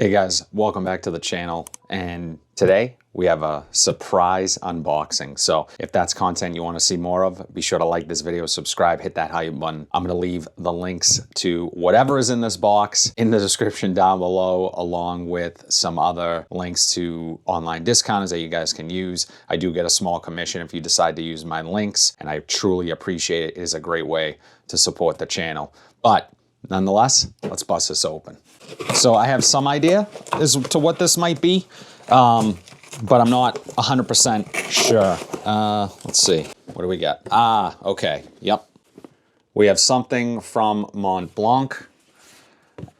Hey guys, welcome back to the channel, and today we have a surprise unboxing. So if that's content you want to see more of, be sure to like this video, subscribe, hit that hype button. I'm going to leave the links to whatever is in this box in the description down below, along with some other links to online discounts that you guys can use. I do get a small commission if you decide to use my links, and I truly appreciate it. It is a great way to support the channel. But nonetheless, let's bust this open. So I have some idea as to what this might be, but I'm not 100% sure. Let's see. What do we got? Okay. Yep. We have something from Montblanc.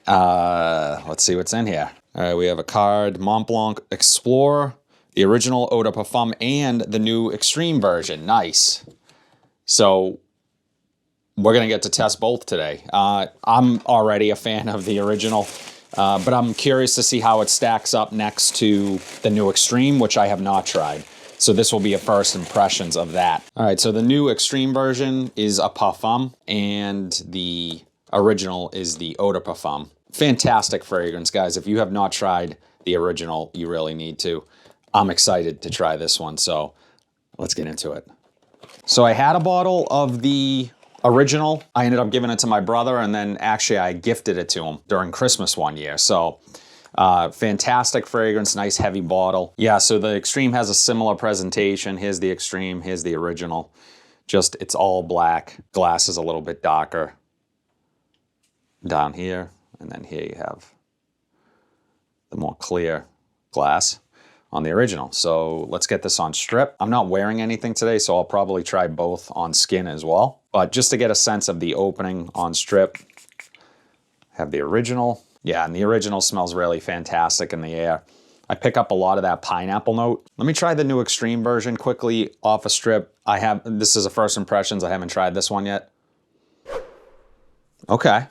Let's see what's in here. All right, we have a card, Montblanc Explorer, the original Eau de Parfum, and the new Extreme version. Nice. So we're going to get to test both today. I'm already a fan of the original, but I'm curious to see how it stacks up next to the new Extreme, which I have not tried. So this will be a first impressions of that. All right, so the new Extreme version is a Parfum, and the original is the Eau de Parfum. Fantastic fragrance, guys. If you have not tried the original, you really need to. I'm excited to try this one, so let's get into it. So I had a bottle of the original. I ended up giving it to my brother, and then actually I gifted it to him during Christmas one year. So fantastic fragrance, nice heavy bottle. Yeah, so the Extreme has a similar presentation. Here's the Extreme, here's the original. Just, it's all black. Glass is a little bit darker down here, and then here you have the more clear glass on the original. So let's get this on strip. I'm not wearing anything today, so I'll probably try both on skin as well. But just to get a sense of the opening on strip, have the original. Yeah, and the original smells really fantastic in the air. I pick up a lot of that pineapple note. Let me try the new Extreme version quickly off a strip. This is a first impressions. I haven't tried this one yet. Okay.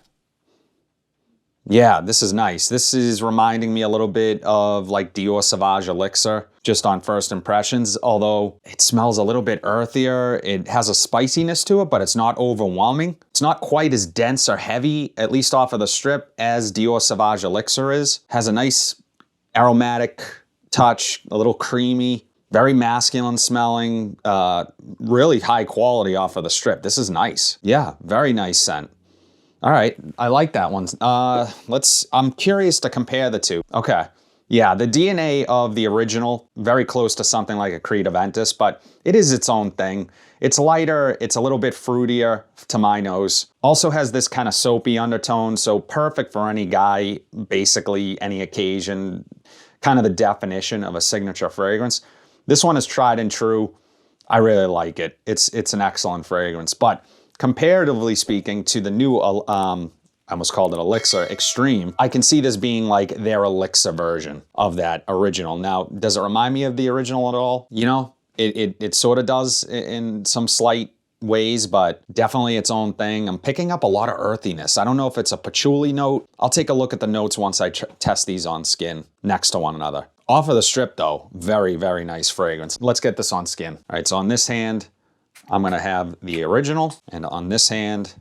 Yeah, this is nice. This is reminding me a little bit of like Dior Sauvage Elixir, just on first impressions, although it smells a little bit earthier. It has a spiciness to it, but it's not overwhelming. It's not quite as dense or heavy, at least off of the strip, as Dior Sauvage Elixir is. Has a nice aromatic touch, a little creamy, very masculine smelling, really high quality off of the strip. This is nice. Yeah, very nice scent. All right, I like that one. I'm curious to compare the two. Okay, yeah, the DNA of the original, very close to something like a Creed Aventus, but it is its own thing. It's lighter, it's a little bit fruitier to my nose. Also has this kind of soapy undertone, so perfect for any guy, basically any occasion, kind of the definition of a signature fragrance. This one is tried and true. I really like it. It's an excellent fragrance, but comparatively speaking to the new, I almost called it Elixir Extreme, I can see this being like their Elixir version of that original. Now, does it remind me of the original at all? You know, it sort of does in some slight ways, but definitely its own thing. I'm picking up a lot of earthiness. I don't know if it's a patchouli note. I'll take a look at the notes once I test these on skin next to one another. Off of the strip though, very, very nice fragrance. Let's get this on skin. All right, so on this hand, I'm gonna have the original, and on this hand,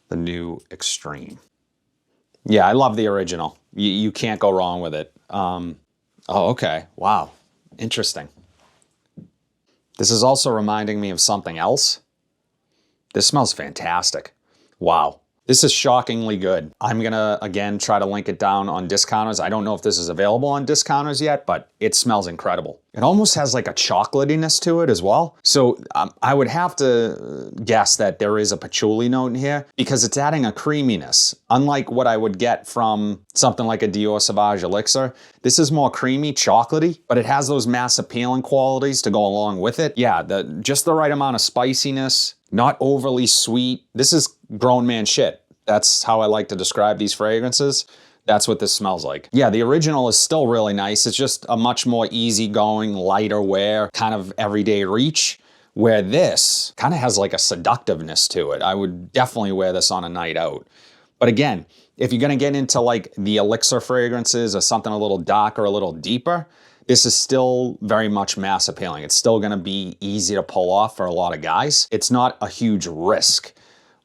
the new Extreme. Yeah, I love the original. You can't go wrong with it. Oh, okay, wow, interesting. This is also reminding me of something else. This smells fantastic. Wow. This is shockingly good. I'm gonna, again, try to link it down on discounters. I don't know if this is available on discounters yet, but it smells incredible. It almost has like a chocolatiness to it as well. So I would have to guess that there is a patchouli note in here because it's adding a creaminess. Unlike what I would get from something like a Dior Sauvage Elixir, this is more creamy, chocolatey, but it has those mass appealing qualities to go along with it. Yeah, just the right amount of spiciness, not overly sweet. This is grown man shit. That's how I like to describe these fragrances. That's what this smells like. Yeah, the original is still really nice. It's just a much more easygoing, lighter wear, kind of everyday reach, where this kind of has like a seductiveness to it. I would definitely wear this on a night out. But again, if you're gonna get into like the Elixir fragrances or something a little darker, a little deeper, this is still very much mass appealing. It's still gonna be easy to pull off for a lot of guys. It's not a huge risk,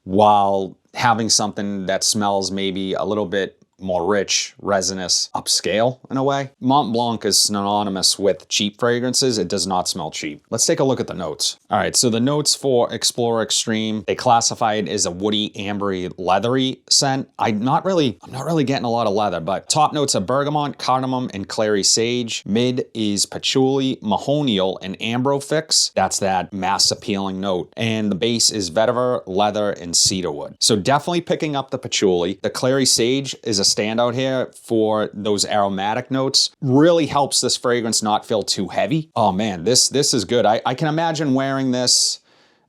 while having something that smells maybe a little bit more rich, resinous, upscale in a way. Montblanc is synonymous with cheap fragrances. It does not smell cheap. Let's take a look at the notes. All right, so the notes for Explorer Extreme, they classify it as a woody, ambery, leathery scent. I'm not really getting a lot of leather, but top notes are bergamot, cardamom, and clary sage. Mid is patchouli, mahonial, and ambrofix. That's that mass appealing note. And the base is vetiver, leather, and cedarwood. So definitely picking up the patchouli. The clary sage is a standout here for those aromatic notes. Really helps this fragrance not feel too heavy. Oh man, this is good. I can imagine wearing this.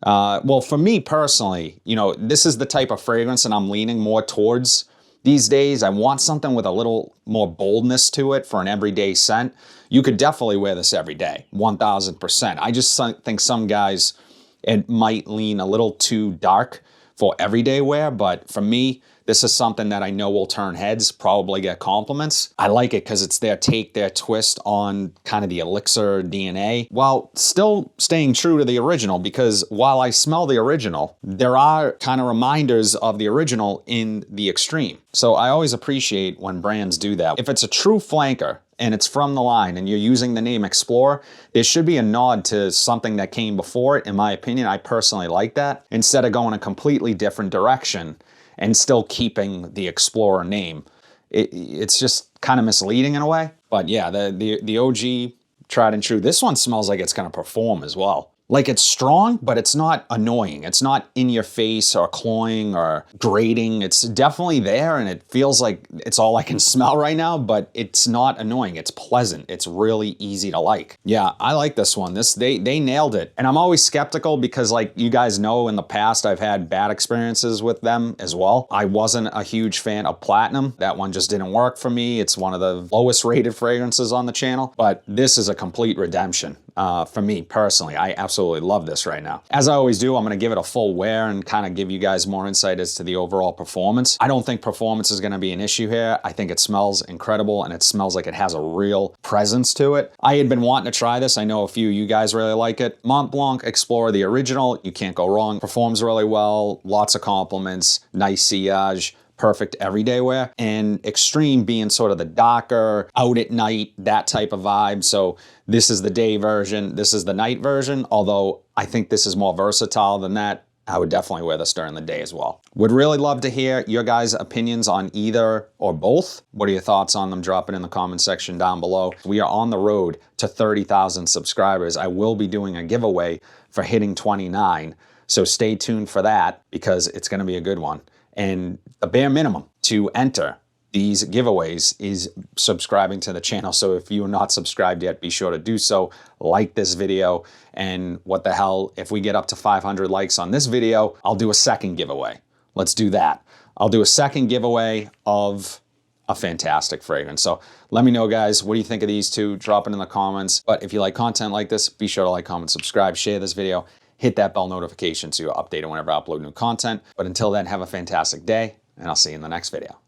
Well, for me personally, you know, this is the type of fragrance and I'm leaning more towards these days. I want something with a little more boldness to it for an everyday scent. You could definitely wear this every day, 1000%. I just think some guys, it might lean a little too dark for everyday wear, but for me, this is something that I know will turn heads, probably get compliments. I like it because it's their take, their twist on kind of the elixir DNA, while still staying true to the original, because while I smell the original, there are kind of reminders of the original in the extreme. So I always appreciate when brands do that. If it's a true flanker, and it's from the line and you're using the name Explorer, there should be a nod to something that came before it. In my opinion, I personally like that, instead of going a completely different direction and still keeping the Explorer name. It's just kind of misleading in a way. But yeah, the OG, tried and true. This one smells like it's gonna perform as well. Like it's strong, but it's not annoying. It's not in your face or cloying or grating. It's definitely there and it feels like it's all I can smell right now, but it's not annoying. It's pleasant. It's really easy to like. Yeah, I like this one. They nailed it. And I'm always skeptical because, like you guys know, in the past I've had bad experiences with them as well. I wasn't a huge fan of Platinum. That one just didn't work for me. It's one of the lowest rated fragrances on the channel, but this is a complete redemption. For me personally, I absolutely love this right now. As I always do, I'm gonna give it a full wear and kind of give you guys more insight as to the overall performance. I don't think performance is gonna be an issue here. I think it smells incredible and it smells like it has a real presence to it. I had been wanting to try this. I know a few of you guys really like it. Montblanc Explorer, the original, you can't go wrong. Performs really well, lots of compliments, nice sillage, perfect everyday wear, and Extreme being sort of the darker, out at night, that type of vibe. So this is the day version, this is the night version, although I think this is more versatile than that. I would definitely wear this during the day as well. Would really love to hear your guys' opinions on either or both. What are your thoughts on them? Drop it in the comment section down below. We are on the road to 30,000 subscribers. I will be doing a giveaway for hitting 29, so stay tuned for that because it's gonna be a good one. And the bare minimum to enter these giveaways is subscribing to the channel. So if you're not subscribed yet, be sure to do so. Like this video, and what the hell, if we get up to 500 likes on this video, I'll do a second giveaway. Let's do that. I'll do a second giveaway of a fantastic fragrance. So let me know, guys, what do you think of these two? Drop it in the comments. But if you like content like this, be sure to like, comment, subscribe, share this video. Hit that bell notification so you're updated whenever I upload new content. But until then, have a fantastic day, and I'll see you in the next video.